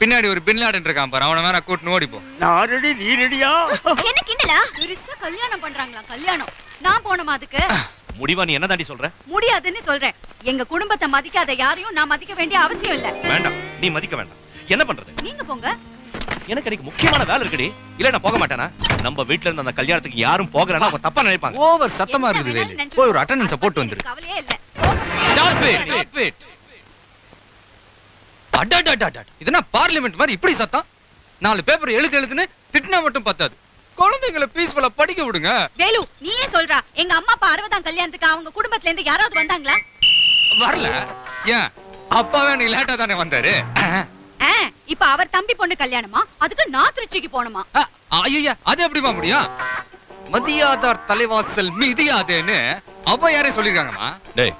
பின்னாடி ஒரு பின்லாடன் இருக்கான் பாரு, அவன வேற கூட்டிட்டு ஓடி போ. நான் ரெடி, நீ ரெடியா? என்ன கிண்டலா? பெருசா கல்யாணம் பண்றாங்களா? கல்யாணம் நான் போணுமா அதுக்கு? முடிவா நீ என்ன தாண்டி சொல்ற? முடியாதுன்னு சொல்றேன். எங்க குடும்பத்தை மதிக்காத யாரையும் நான் மதிக்க வேண்டிய அவசியம் இல்ல. வேண்டாம், நீ மதிக்க வேண்டாம். என்ன பண்றது? நீங்க போங்க. எனக்கு எனக்கு முக்கியமான வேலை இருக்குடி. இல்ல நான் போக மாட்டேனா? நம்ம வீட்ல இருந்து அந்த கல்யாணத்துக்கு யாரும் போகறனா அவங்க தப்பா நினைப்பாங்க. ஓவர் சத்தமா இருக்குது வேலு. போய் ஒரு அட்டெண்டன்ஸ் போட்டு வந்துரு. கவலையே இல்ல. Stop it. அடடடடட. இதுனா பார்லிமென்ட் மாதிரி இப்படி சத்தம்? 4 பேப்பர் எழுதுன்னு திட்டினா மட்டும் பத்தாது. குழந்தைகளை பீஸ்ஃபுல்லா படிக்க விடுங்க. வேலு நீயே சொல்றா, எங்க அம்மா அப்பா 60ஆம் கல்யாணத்துக்கு அவங்க குடும்பத்துல இருந்து யாராவது வந்தாங்களா? வரல. ஏன் அப்பாவே நீ லேட்டா தானே வந்தாரு? இப்ப அவர் தம்பி பொண்ணு கல்யாணமா? அதுக்கு நான் திருச்சிக்கு போணுமா? ஐயா அது எப்படிமா முடியும்? மதியாதார் தலைவாசல் மிதியாதேன்னு அப்பா யாரே சொல்லிருக்காங்கம்மா. டேய்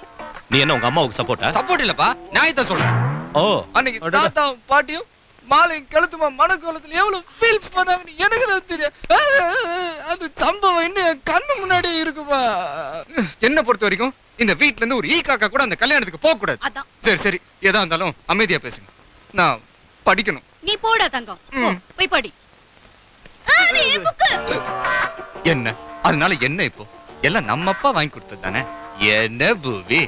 நீ என்ன உங்க அம்மாவுக்கு சப்போர்ட்டா? சப்போர்ட் இல்லப்பா, நியாயத்தை சொல்றேன். ஓ அன்னைக்கு தாத்தாவும் பாட்டியும் மாலை கழுத்துமா மனக்கோலத்துல எவ்வளவு ஃபீல் பண்ணாங்கன்னு எனக்கு தான் தெரியும். அது சம்பவம் இன்னும் கண்ணு முன்னாடியே இருக்குப்பா. என்ன பொறுத்த வரைக்கும் இந்த வீட்ல இருந்து ஒரு ஈ காக்கா கூட அந்த கல்யாணத்துக்கு போக கூடாது. சரி சரி, எதா இருந்தாலும் அமைதியா பேசுங்க. நான் படிக்கணும். நீ போடா தங்கம், போய் படி. என்ன அதனால என்ன இப்போ? எல்லாம் நம்ம அப்பா வாங்கி கொடுத்தது தானே. என்ன பூவி